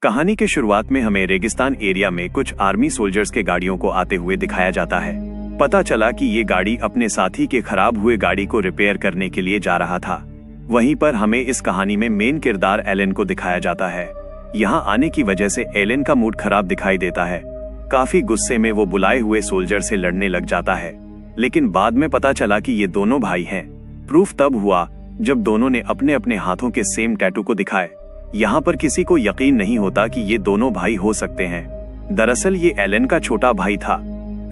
कहानी के शुरुआत में हमें रेगिस्तान एरिया में कुछ आर्मी सोल्जर्स के गाड़ियों को आते हुए दिखाया जाता है। पता चला कि ये गाड़ी अपने साथी के खराब हुए गाड़ी को रिपेयर करने के लिए जा रहा था। वहीं पर हमें इस कहानी में मेन किरदार एलन को दिखाया जाता है। यहाँ आने की वजह से एलन का मूड खराब दिखाई देता है। काफी गुस्से में वो बुलाए हुए सोल्जर से लड़ने लग जाता है, लेकिन बाद में पता चला कि ये दोनों भाई हैं। प्रूफ तब हुआ जब दोनों ने अपने अपने हाथों के सेम टैटू को दिखाए। यहाँ पर किसी को यकीन नहीं होता कि ये दोनों भाई हो सकते हैं। दरअसल ये एलन का छोटा भाई था।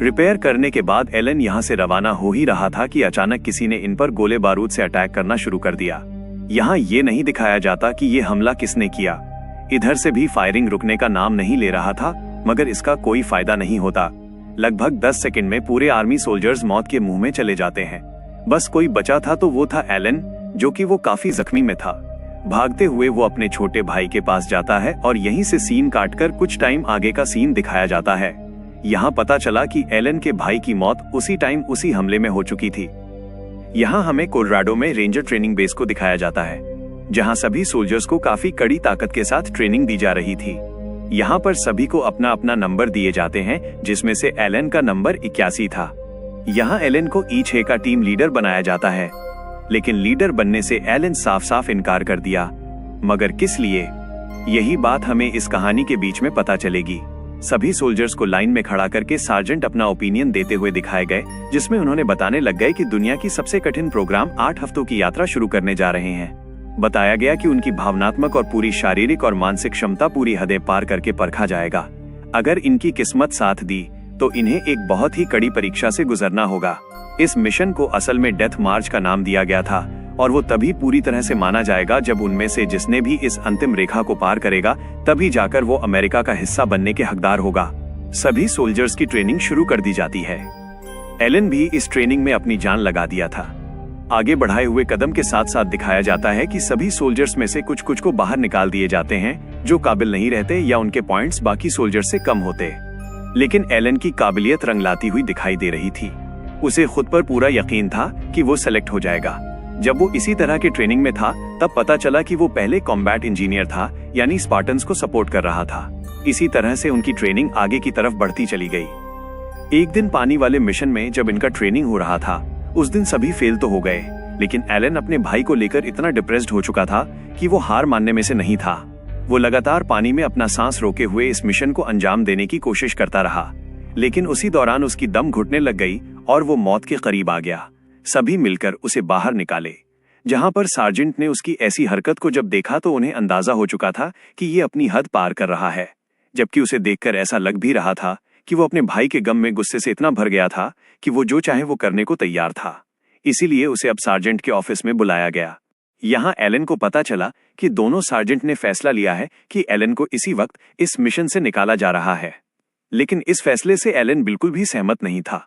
रिपेयर करने के बाद एलन यहाँ से रवाना हो ही रहा था कि अचानक किसी ने इन पर गोले बारूद से अटैक करना शुरू कर दिया। यहाँ ये नहीं दिखाया जाता कि ये हमला किसने किया। इधर से भी फायरिंग रुकने का नाम नहीं ले रहा था, मगर इसका कोई फायदा नहीं होता। लगभग 10 सेकंड में पूरे आर्मी सोल्जर्स मौत के मुंह में चले जाते हैं। बस कोई बचा था तो वो था एलन, जो कि वो काफी जख्मी में था। भागते हुए वो अपने छोटे भाई के पास जाता है और यहीं से सीन काटकर कुछ टाइम आगे का सीन दिखाया जाता है। यहाँ पता चला कि एलन के भाई की मौत उसी टाइम उसी हमले में हो चुकी थी। यहाँ हमें कोलोराडो में रेंजर ट्रेनिंग बेस को दिखाया जाता है, जहाँ सभी सोल्जर्स को काफी कड़ी ताकत के साथ ट्रेनिंग दी जा रही थी। यहाँ पर सभी को अपना अपना नंबर दिए जाते हैं, जिसमें से एलन का नंबर 81 था। यहाँ एलन को E6 का टीम लीडर बनाया जाता है, लेकिन लीडर बनने से एलन साफ साफ इनकार कर दिया। मगर किस लिए, यही बात हमें इस कहानी के बीच में पता चलेगी। सभी सोल्जर्स को लाइन में खड़ा करके सार्जेंट अपना ओपिनियन देते हुए दिखाए गए, जिसमें उन्होंने बताने लग गए कि दुनिया की सबसे कठिन प्रोग्राम 8 हफ्तों की यात्रा शुरू करने जा रहे हैं। बताया गया कि उनकी भावनात्मक और पूरी शारीरिक और मानसिक क्षमता पूरी हदें पार करके परखा जाएगा। अगर इनकी किस्मत साथ दी तो इन्हें एक बहुत ही कड़ी परीक्षा से गुजरना होगा। इस मिशन को असल में डेथ मार्च का नाम दिया गया था, और वो तभी पूरी तरह से माना जाएगा जब उनमें से जिसने भी इस अंतिम रेखा को पार करेगा, तभी जाकर वो अमेरिका का हिस्सा बनने के हकदार होगा। सभी सोल्जर्स की ट्रेनिंग शुरू कर दी जाती है। एलन भी इस ट्रेनिंग में अपनी जान लगा दिया था। आगे बढ़ाए हुए कदम के साथ साथ दिखाया जाता है कि सभी सोल्जर्स में से कुछ कुछ को बाहर निकाल दिए जाते हैं, जो काबिल नहीं रहते या उनके पॉइंट्स बाकी सोल्जर्स से कम होते। लेकिन एलन की काबिलियत रंग लाती हुई दिखाई दे रही थी। उसे खुद पर पूरा यकीन था कि वो सेलेक्ट हो जाएगा। जब वो इसी तरह के ट्रेनिंग में था, तब पता चला कि वो पहले कॉम्बैट इंजीनियर था, यानी स्पार्टन्स को सपोर्ट कर रहा था। इसी तरह से उनकी ट्रेनिंग आगे की तरफ बढ़ती चली गई। एक दिन पानी वाले मिशन में जब इनका ट्रेनिंग हो रहा था, उस दिन सभी फेल तो हो गए, लेकिन एलन अपने भाई को लेकर इतना डिप्रेस्ड हो चुका था कि वो हार मानने में से नहीं था। वो लगातार पानी में अपना सांस रोके हुए इस मिशन को अंजाम देने की कोशिश करता रहा, लेकिन उसी दौरान उसकी दम घुटने लग गई और वो मौत के करीब आ गया। सभी मिलकर उसे बाहर निकाले। जहां पर सार्जेंट ने उसकी ऐसी हरकत को जब देखा तो उन्हें अंदाजा हो चुका था कि ये अपनी हद पार कर रहा है, जबकि उसे देखकर ऐसा लग भी रहा था कि वो अपने भाई के गम में गुस्से से इतना भर गया था कि वो जो चाहे वो करने को तैयार था। इसीलिए उसे अब सार्जेंट के ऑफिस में बुलाया गया। यहाँ एलन को पता चला कि दोनों सार्जेंट ने फैसला लिया है कि एलन को इसी वक्त इस मिशन से निकाला जा रहा है, लेकिन इस फैसले से एलन बिल्कुल भी सहमत नहीं था।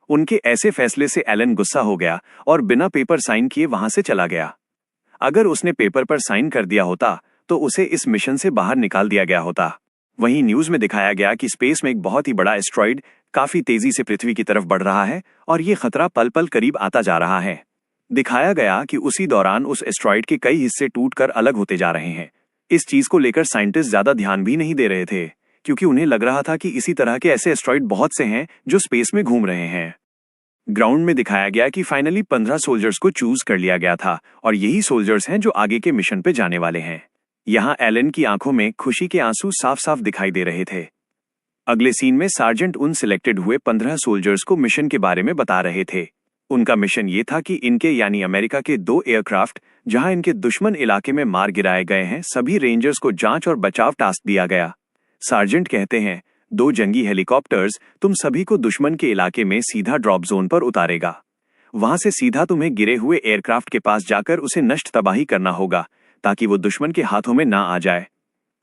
उनके ऐसे फैसले से एलन गुस्सा हो गया और बिना पेपर साइन किए वहां से चला गया। अगर उसने पेपर पर साइन कर दिया होता तो उसे इस मिशन से बाहर निकाल दिया गया होता। वहीं न्यूज में दिखाया गया कि स्पेस में एक बहुत ही बड़ा एस्ट्रॉइड काफी तेजी से पृथ्वी की तरफ बढ़ रहा है और ये खतरा पल पल करीब आता जा रहा है। दिखाया गया कि उसी दौरान उस एस्ट्रॉइड के कई हिस्से टूटकर अलग होते जा रहे हैं। इस चीज को लेकर साइंटिस्ट ज्यादा ध्यान भी नहीं दे रहे थे, क्योंकि उन्हें लग रहा था कि इसी तरह के ऐसे एस्ट्रॉइड बहुत से हैं जो स्पेस में घूम रहे हैं। ग्राउंड में दिखाया गया कि फाइनली 15 सोल्जर्स को चूज कर लिया गया था, और यही सोल्जर्स हैं जो आगे के मिशन पे जाने वाले हैं। यहाँ एलन की आंखों में खुशी के आंसू साफ साफ दिखाई दे रहे थे। अगले सीन में सार्जेंट उन सिलेक्टेड हुए 15 सोल्जर्स को मिशन के बारे में बता रहे थे। उनका मिशन ये था कि इनके यानी अमेरिका के 2 एयरक्राफ्ट जहां इनके दुश्मन इलाके में मार गिराए गए हैं, सभी रेंजर्स को जांच और बचाव टास्क दिया गया। सार्जेंट कहते हैं, 2 जंगी हेलीकॉप्टर्स तुम सभी को दुश्मन के इलाके में सीधा ड्रॉप जोन पर उतारेगा। वहां से सीधा तुम्हें गिरे हुए एयरक्राफ्ट के पास जाकर उसे नष्ट तबाही करना होगा, ताकि वो दुश्मन के हाथों में ना आ जाए।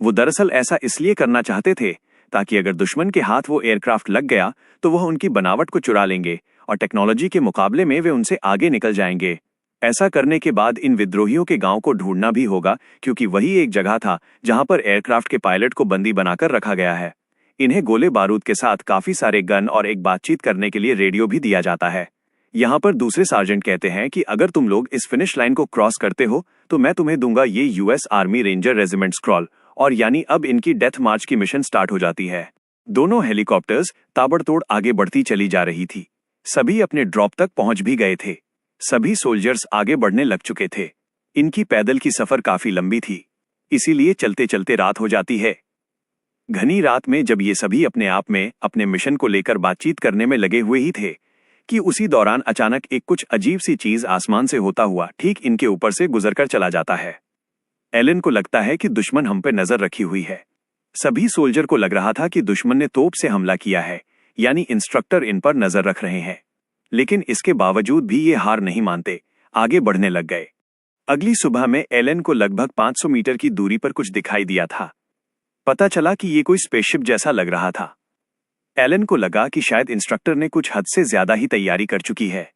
वो दरअसल ऐसा इसलिए करना चाहते थे ताकि अगर दुश्मन के हाथ वो एयरक्राफ्ट लग गया तो वह उनकी बनावट को चुरा लेंगे और टेक्नोलॉजी के मुकाबले में वे उनसे आगे निकल जाएंगे। ऐसा करने के बाद इन विद्रोहियों के गांव को ढूंढना भी होगा, क्योंकि वही एक जगह था जहां पर एयरक्राफ्ट के पायलट को बंदी बनाकर रखा गया है। इन्हें गोले बारूद के साथ काफी सारे गन और एक बातचीत करने के लिए रेडियो भी दिया जाता है। यहाँ पर दूसरे सार्जेंट कहते हैं कि अगर तुम लोग इस फिनिश लाइन को क्रॉस करते हो तो मैं तुम्हें दूंगा ये US army ranger regiment scroll, और यानी अब इनकी डेथ मार्च की मिशन स्टार्ट हो जाती है। दोनों हेलीकॉप्टर्स ताबड़तोड़ आगे बढ़ती चली जा रही थी। सभी अपने ड्रॉप तक पहुंच भी गए थे। सभी सोल्जर्स आगे बढ़ने लग चुके थे। इनकी पैदल की सफर काफी लंबी थी, इसीलिए चलते चलते रात हो जाती है। घनी रात में जब ये सभी अपने आप में अपने मिशन को लेकर बातचीत करने में लगे हुए ही थे कि उसी दौरान अचानक एक कुछ अजीब सी चीज आसमान से होता हुआ ठीक इनके ऊपर से गुजरकर चला जाता है। एलन को लगता है कि दुश्मन हम पे नजर रखी हुई है। सभी सोल्जर को लग रहा था कि दुश्मन ने तोप से हमला किया है, यानी इंस्ट्रक्टर इन पर नजर रख रहे हैं। लेकिन इसके बावजूद भी ये हार नहीं मानते, आगे बढ़ने लग गए। अगली सुबह में एलन को लगभग 500 मीटर की दूरी पर कुछ दिखाई दिया था। पता चला कि ये कोई स्पेसशिप जैसा लग रहा था। एलन को लगा कि शायद इंस्ट्रक्टर ने कुछ हद से ज्यादा ही तैयारी कर चुकी है,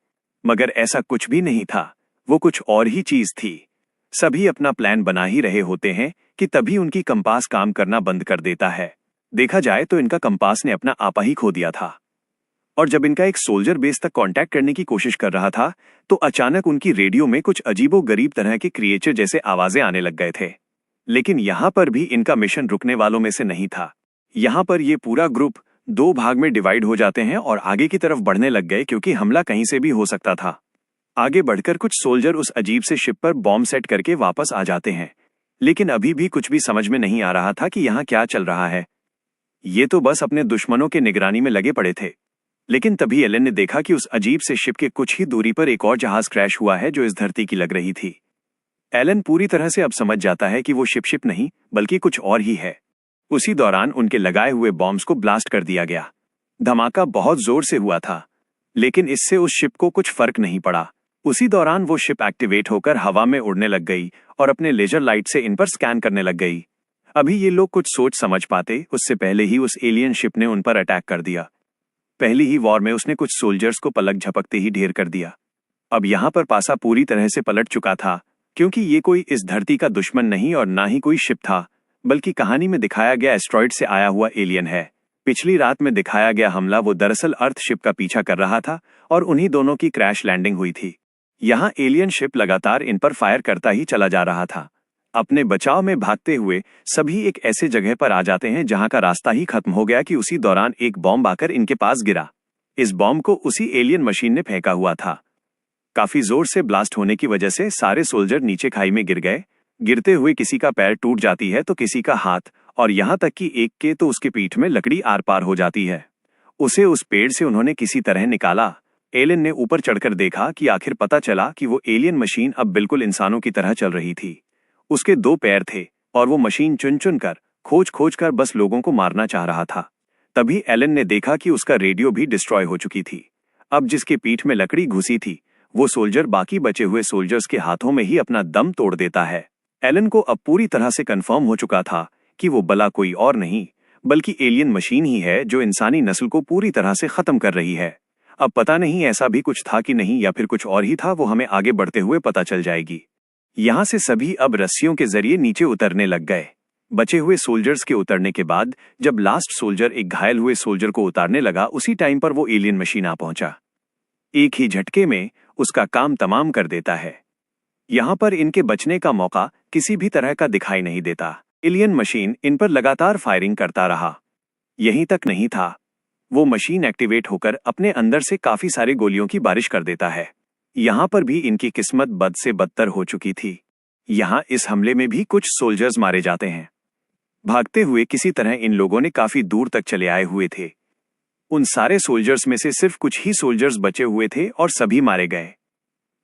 मगर ऐसा कुछ भी नहीं था। वो कुछ और ही चीज थी। सभी अपना प्लान बना ही रहे होते हैं कि तभी उनकी कंपास काम करना बंद कर देता है। देखा जाए तो इनका कंपास ने अपना आपा ही खो दिया था। और जब इनका एक सोल्जर बेस तक कांटेक्ट करने की कोशिश कर रहा था तो अचानक उनकी रेडियो में कुछ अजीबो गरीब तरह के क्रिएचर जैसे आवाजें आने लग गए थे। लेकिन यहां पर भी इनका मिशन रुकने वालों में से नहीं था। यहां पर ये पूरा ग्रुप 2 भाग में डिवाइड हो जाते हैं और आगे की तरफ बढ़ने लग गए, क्योंकि हमला कहीं से भी हो सकता था। आगे बढ़कर कुछ सोल्जर उस अजीब से शिप पर बॉम्ब सेट करके वापस आ जाते हैं। लेकिन अभी भी कुछ भी समझ में नहीं आ रहा था कि यहाँ क्या चल रहा है। ये तो बस अपने दुश्मनों के निगरानी में लगे पड़े थे। लेकिन तभी एलन ने देखा कि उस अजीब से शिप के कुछ ही दूरी पर एक और जहाज क्रैश हुआ है जो इस धरती की लग रही थी। एलन पूरी तरह से अब समझ जाता है कि वो शिप नहीं बल्कि कुछ और ही है। उसी दौरान उनके लगाए हुए बॉम्ब्स को ब्लास्ट कर दिया गया। धमाका बहुत जोर से हुआ था, लेकिन इससे उस शिप को कुछ फर्क नहीं पड़ा। उसी दौरान वो शिप एक्टिवेट होकर हवा में उड़ने लग गई और अपने लेजर लाइट से इन पर स्कैन करने लग गई। अभी ये लोग कुछ सोच समझ पाते उससे पहले ही उस एलियन शिप ने उन पर अटैक कर दिया। पहली ही वॉर में उसने कुछ सोल्जर्स को पलक झपकते ही ढेर कर दिया। अब यहाँ पर पासा पूरी तरह से पलट चुका था, क्योंकि ये कोई इस धरती का दुश्मन नहीं और ना ही कोई शिप था, बल्कि कहानी में दिखाया गया एस्ट्रॉइड से आया हुआ एलियन है। पिछली रात में दिखाया गया हमला वो दरअसल अर्थ शिप का पीछा कर रहा था और उन्हीं दोनों की क्रैश लैंडिंग हुई थी। यहाँ एलियन शिप लगातार इन पर फायर करता ही चला जा रहा था। अपने बचाव में भागते हुए सभी एक ऐसे जगह पर आ जाते हैं जहां का रास्ता ही खत्म हो गया कि उसी दौरान एक बॉम्ब आकर इनके पास गिरा। इस बॉम्ब को उसी एलियन मशीन ने फेंका हुआ था। काफी जोर से ब्लास्ट होने की वजह से सारे सोल्जर नीचे खाई में गिर गए। गिरते हुए किसी का पैर टूट जाती है तो किसी का हाथ, और यहाँ तक कि एक के तो उसके पीठ में लकड़ी आर पार हो जाती है। उसे उस पेड़ से उन्होंने किसी तरह निकाला। एलन ने ऊपर चढ़कर देखा कि आखिर पता चला कि वो एलियन मशीन अब बिल्कुल इंसानों की तरह चल रही थी। उसके 2 पैर थे और वो मशीन चुन चुन कर खोज खोज कर बस लोगों को मारना चाह रहा था। तभी एलन ने देखा कि उसका रेडियो भी डिस्ट्रॉय हो चुकी थी। अब जिसके पीठ में लकड़ी घुसी थी वो सोल्जर बाकी बचे हुए सोल्जर्स के हाथों में ही अपना दम तोड़ देता है। एलन को अब पूरी तरह से कंफर्म हो चुका था कि वो बला कोई और नहीं बल्कि एलियन मशीन ही है जो इंसानी नस्ल को पूरी तरह से खत्म कर रही है। अब पता नहीं ऐसा भी कुछ था कि नहीं या फिर कुछ और ही था, वो हमें आगे बढ़ते हुए पता चल जाएगी। यहाँ से सभी अब रस्सियों के जरिए नीचे उतरने लग गए। बचे हुए सोल्जर्स के उतरने के बाद जब लास्ट सोल्जर एक घायल हुए सोल्जर को उतारने लगा, उसी टाइम पर वो एलियन मशीन आ पहुंचा। एक ही झटके में उसका काम तमाम कर देता है। यहाँ पर इनके बचने का मौका किसी भी तरह का दिखाई नहीं देता। एलियन मशीन इन पर लगातार फायरिंग करता रहा। यहीं तक नहीं था, वो मशीन एक्टिवेट होकर अपने अंदर से काफी सारे गोलियों की बारिश कर देता है। यहाँ पर भी इनकी किस्मत बद से बदतर हो चुकी थी। यहाँ इस हमले में भी कुछ सोल्जर्स मारे जाते हैं। भागते हुए किसी तरह इन लोगों ने काफी दूर तक चले आए हुए थे। उन सारे सोल्जर्स में से सिर्फ कुछ ही सोल्जर्स बचे हुए थे और सभी मारे गए।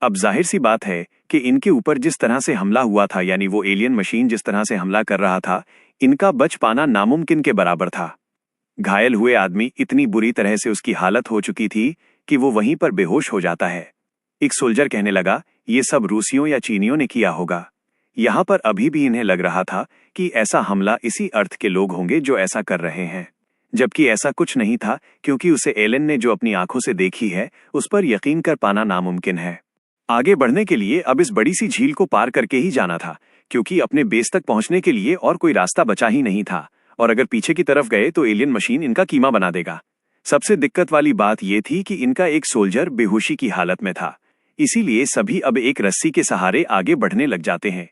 अब जाहिर सी बात है कि इनके ऊपर जिस तरह से हमला हुआ था, यानी वो एलियन मशीन जिस तरह से हमला कर रहा था, इनका बच पाना नामुमकिन के बराबर था। घायल हुए आदमी इतनी बुरी तरह से उसकी हालत हो चुकी थी कि वो वहीं पर बेहोश हो जाता है। एक सोल्जर कहने लगा, ये सब रूसियों या चीनियों ने किया होगा। यहाँ पर अभी भी इन्हें लग रहा था कि ऐसा हमला इसी अर्थ के लोग होंगे जो ऐसा कर रहे हैं, जबकि ऐसा कुछ नहीं था, क्योंकि उसे एलन ने जो अपनी आंखों से देखी है उस पर यकीन कर पाना नामुमकिन है। आगे बढ़ने के लिए अब इस बड़ी सी झील को पार करके ही जाना था, क्योंकि अपने बेस तक पहुंचने के लिए और कोई रास्ता बचा ही नहीं था, और अगर पीछे की तरफ गए तो एलियन मशीन इनका कीमा बना देगा। सबसे दिक्कत वाली बात यह थी कि इनका एक सोल्जर बेहोशी की हालत में था, इसीलिए सभी अब एक रस्सी के सहारे आगे बढ़ने लग जाते हैं।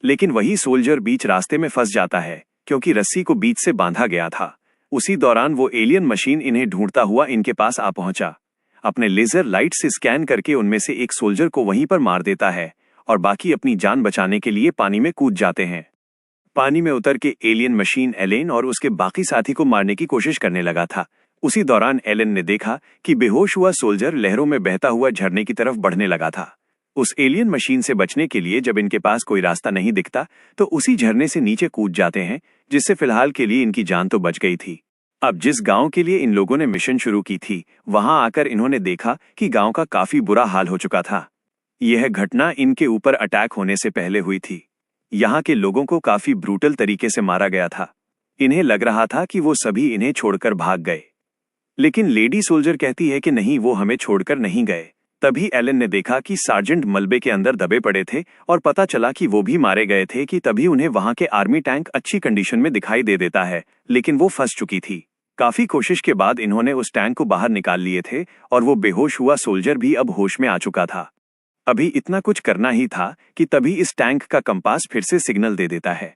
लेकिन वही सोल्जर बीच रास्ते में फंस जाता है क्योंकि रस्सी को बीच से बांधा गया था। उसी दौरान वो एलियन मशीन इन्हें ढूंढता हुआ इनके पास आ पहुंचा। अपने लेजर लाइट से स्कैन करके उनमें से एक सोल्जर को वहीं पर मार देता है और बाकी अपनी जान बचाने के लिए पानी में कूद जाते हैं। पानी में उतर के एलियन मशीन एलेन और उसके बाकी साथी को मारने की कोशिश करने लगा था। उसी दौरान एलेन ने देखा कि बेहोश हुआ सोल्जर लहरों में बहता हुआ झरने की तरफ बढ़ने लगा था। उस एलियन मशीन से बचने के लिए जब इनके पास कोई रास्ता नहीं दिखता तो उसी झरने से नीचे कूद जाते हैं, जिससे फिलहाल के लिए इनकी जान तो बच गई थी। अब जिस गांव के लिए इन लोगों ने मिशन शुरू की थी, वहां आकर इन्होंने देखा कि गांव का काफी बुरा हाल हो चुका था। यह घटना इनके ऊपर अटैक होने से पहले हुई थी। यहाँ के लोगों को काफी ब्रूटल तरीके से मारा गया था। इन्हें लग रहा था कि वो सभी इन्हें छोड़कर भाग गए, लेकिन लेडी सोल्जर कहती है कि नहीं, वो हमें छोड़कर नहीं गए। तभी एलन ने देखा कि सार्जेंट मलबे के अंदर दबे पड़े थे और पता चला कि वो भी मारे गए थे कि तभी उन्हें वहां के आर्मी टैंक अच्छी कंडीशन में दिखाई दे देता है, लेकिन वो फंस चुकी थी। काफी कोशिश के बाद इन्होंने उस टैंक को बाहर निकाल लिए थे और वो बेहोश हुआ सोल्जर भी अब होश में आ चुका था। अभी इतना कुछ करना ही था कि तभी इस टैंक का कंपास फिर से सिग्नल दे देता है।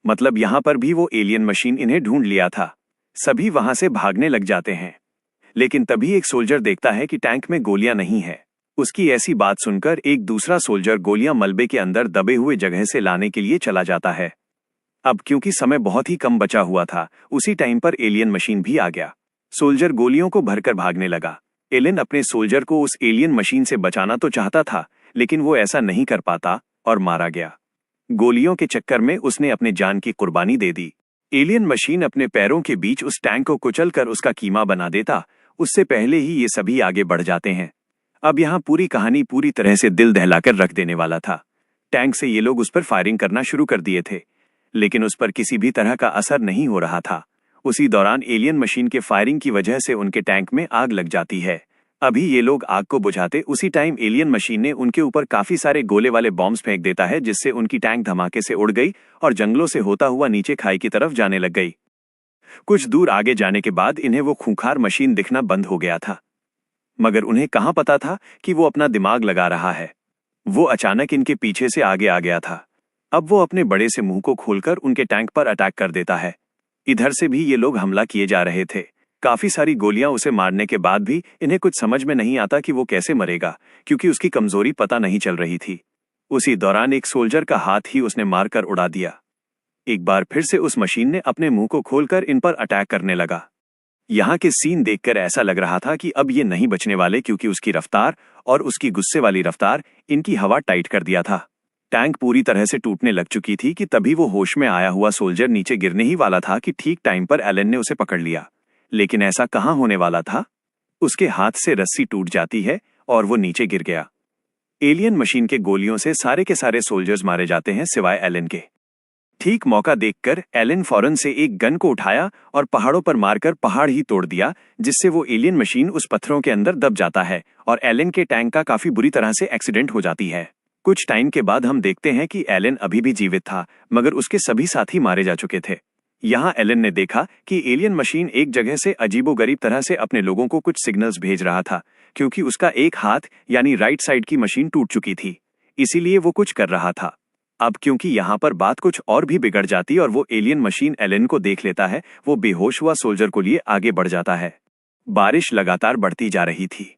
मतलब यहाँ पर भी वो एलियन मशीन इन्हें ढूंढ लिया था। सभी वहां से भागने लग जाते हैं, लेकिन तभी एक सोल्जर देखता है कि टैंक में गोलियां नहीं है। उसकी ऐसी बात सुनकर एक दूसरा सोल्जर गोलियां मलबे के अंदर दबे हुए जगह से लाने के लिए चला जाता है। अब क्योंकि समय बहुत ही कम बचा हुआ था, उसी टाइम पर एलियन मशीन भी आ गया। सोल्जर गोलियों को भरकर भागने लगा। एलन अपने सोल्जर को उस एलियन मशीन से बचाना तो चाहता था, लेकिन वो ऐसा नहीं कर पाता और मारा गया। गोलियों के चक्कर में उसने अपने जान की कुर्बानी दे दी। एलियन मशीन अपने पैरों के बीच उस टैंक को कुचलकर उसका कीमा बना देता। उससे पहले ही ये सभी आगे बढ़ जाते हैं। अब यहाँ पूरी कहानी पूरी तरह से दिल दहलाकर रख देने वाला था। टैंक से ये लोग उस पर फायरिंग करना शुरू कर दिए थे, लेकिन उस पर किसी भी तरह का असर नहीं हो रहा था। उसी दौरान एलियन मशीन के फायरिंग की वजह से उनके टैंक में आग लग जाती है। अभी ये लोग आग को बुझाते उसी टाइम एलियन मशीन ने उनके ऊपर काफी सारे गोले वाले बॉम्ब्स फेंक देता है, जिससे उनकी टैंक धमाके से उड़ गई और जंगलों से होता हुआ नीचे खाई की तरफ जाने लग गई। कुछ दूर आगे जाने के बाद इन्हें वो खूंखार मशीन दिखना बंद हो गया था, मगर उन्हें कहां पता था कि वो अपना दिमाग लगा रहा है। वो अचानक इनके पीछे से आगे आ गया था। अब वो अपने बड़े से मुंह को खोलकर उनके टैंक पर अटैक कर देता है। इधर से भी ये लोग हमला किए जा रहे थे। काफी सारी गोलियां उसे मारने के बाद भी इन्हें कुछ समझ में नहीं आता कि वो कैसे मरेगा, क्योंकि उसकी कमजोरी पता नहीं चल रही थी। उसी दौरान एक सोल्जर का हाथ ही उसने मारकर उड़ा दिया। एक बार फिर से उस मशीन ने अपने मुंह को खोलकर इन पर अटैक करने लगा। यहाँ के सीन देखकर ऐसा लग रहा था कि अब ये नहीं बचने वाले, क्योंकि उसकी रफ्तार और उसकी गुस्से वाली रफ्तार इनकी हवा टाइट कर दिया था। टैंक पूरी तरह से टूटने लग चुकी थी कि तभी वो होश में आया हुआ सोल्जर नीचे गिरने ही वाला था कि ठीक टाइम पर एलन ने उसे पकड़ लिया। लेकिन ऐसा कहाँ होने वाला था। उसके हाथ से रस्सी टूट जाती है और वो नीचे गिर गया। एलियन मशीन के गोलियों से सारे के सारे सोल्जर्स मारे जाते हैं सिवाय एलन के। ठीक मौका देखकर एलन फौरन से एक गन को उठाया और पहाड़ों पर मारकर पहाड़ ही तोड़ दिया, जिससे वो एलियन मशीन उस पत्थरों के अंदर दब जाता है और एलन के टैंक का काफी बुरी तरह से एक्सीडेंट हो जाती है। कुछ टाइम के बाद हम देखते हैं कि एलन अभी भी जीवित था, मगर उसके सभी साथी मारे जा चुके थे। यहाँ एलन ने देखा कि एलियन मशीन एक जगह से अजीबोगरीब तरह से अपने लोगों को कुछ सिग्नल्स भेज रहा था, क्योंकि उसका एक हाथ यानी राइट साइड की मशीन टूट चुकी थी, इसीलिए वो कुछ कर रहा था। अब क्योंकि यहाँ पर बात कुछ और भी बिगड़ जाती और वो एलियन मशीन एलन को देख लेता है, वो बेहोश हुआ सोल्जर को लिए आगे बढ़ जाता है। बारिश लगातार बढ़ती जा रही थी।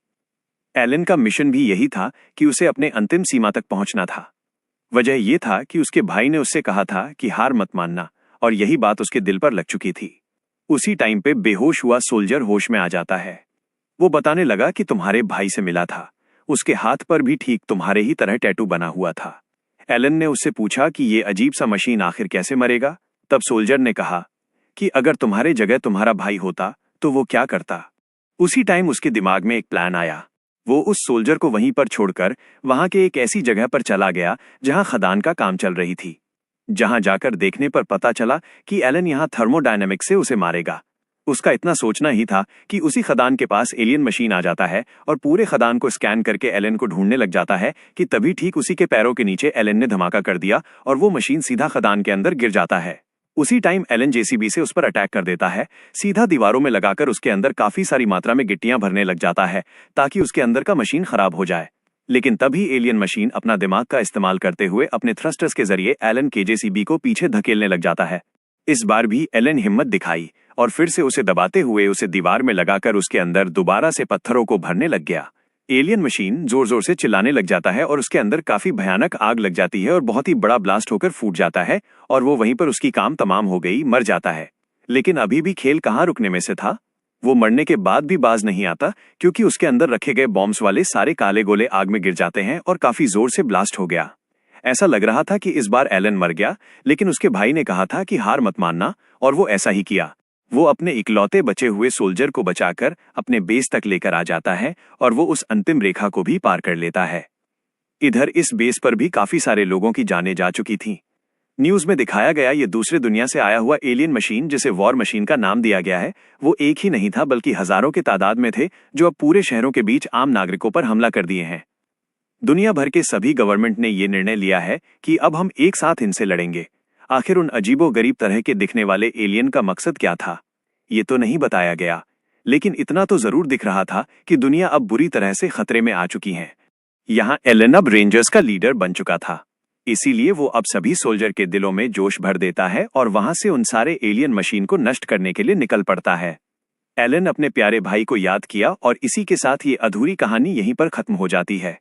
एलन का मिशन भी यही था कि उसे अपने अंतिम सीमा तक पहुंचना था। वजह यह था कि उसके भाई ने उससे कहा था कि हार मत मानना, और यही बात उसके दिल पर लग चुकी थी। उसी टाइम पे बेहोश हुआ सोल्जर होश में आ जाता है। वो बताने लगा कि तुम्हारे भाई से मिला था, उसके हाथ पर भी ठीक तुम्हारे ही तरह टैटू बना हुआ था। एलन ने उससे पूछा कि ये अजीब सा मशीन आखिर कैसे मरेगा। तब सोल्जर ने कहा कि अगर तुम्हारे जगह तुम्हारा भाई होता तो वो क्या करता। उसी टाइम उसके दिमाग में एक प्लान आया। वो उस सोल्जर को वहीं पर छोड़कर वहां के एक ऐसी जगह पर चला गया जहां खदान का काम चल रही थी। जहां जाकर देखने पर पता चला कि एलन यहां थर्मोडायनेमिक से उसे मारेगा। उसका इतना सोचना ही था कि उसी खदान के पास एलियन मशीन आ जाता है और पूरे खदान को स्कैन करके एलन को ढूंढने लग जाता है कि तभी ठीक उसी के पैरों के नीचे एलन ने धमाका कर दिया और वो मशीन सीधा खदान के अंदर गिर जाता है। उसी टाइम एलन जेसीबी से उस पर अटैक कर देता है, सीधा दीवारों में लगाकर उसके अंदर काफी सारी मात्रा में गिट्टियां भरने लग जाता है ताकि उसके अंदर का मशीन खराब हो जाए। लेकिन तभी एलियन मशीन अपना दिमाग का इस्तेमाल करते हुए अपने थ्रस्टर्स के जरिए एलन केजेसीबी को पीछे धकेलने लग जाता है। इस बार भी एलन हिम्मत दिखाई और फिर से उसे दबाते हुए उसे दीवार में लगाकर उसके अंदर दोबारा से पत्थरों को भरने लग गया। एलियन मशीन जोर जोर से चिल्लाने लग जाता है और उसके अंदर काफी भयानक आग लग जाती है और बहुत ही बड़ा ब्लास्ट होकर फूट जाता है और वो वहीं पर उसकी काम तमाम हो गई, मर जाता है। लेकिन अभी भी खेल कहाँ रुकने में से था। वो मरने के बाद भी बाज नहीं आता, क्योंकि उसके अंदर रखे गए बॉम्ब्स वाले सारे काले गोले आग में गिर जाते हैं और काफी जोर से ब्लास्ट हो गया। ऐसा लग रहा था कि इस बार एलन मर गया, लेकिन उसके भाई ने कहा था कि हार मत मानना, और वो ऐसा ही किया। वो अपने इकलौते बचे हुए सोल्जर को बचाकर अपने बेस तक लेकर आ जाता है और वो उस अंतिम रेखा को भी पार कर लेता है। इधर इस बेस पर भी काफी सारे लोगों की जानें जा चुकी थीं। न्यूज में दिखाया गया ये दूसरे दुनिया से आया हुआ एलियन मशीन, जिसे वॉर मशीन का नाम दिया गया है, वो एक ही नहीं था बल्कि हजारों के तादाद में थे, जो अब पूरे शहरों के बीच आम नागरिकों पर हमला कर दिए हैं। दुनिया भर के सभी गवर्नमेंट ने ये निर्णय लिया है कि अब हम एक साथ इनसे लड़ेंगे। आखिर उन अजीबो गरीब तरह के दिखने वाले एलियन का मकसद क्या था, ये तो नहीं बताया गया, लेकिन इतना तो जरूर दिख रहा था कि दुनिया अब बुरी तरह से खतरे में आ चुकी है। यहाँ एलन अब रेंजर्स का लीडर बन चुका था, इसीलिए वो अब सभी सोल्जर के दिलों में जोश भर देता है और वहां से उन सारे एलियन मशीन को नष्ट करने के लिए निकल पड़ता है। एलन अपने प्यारे भाई को याद किया और इसी के साथ ये अधूरी कहानी यहीं पर खत्म हो जाती है।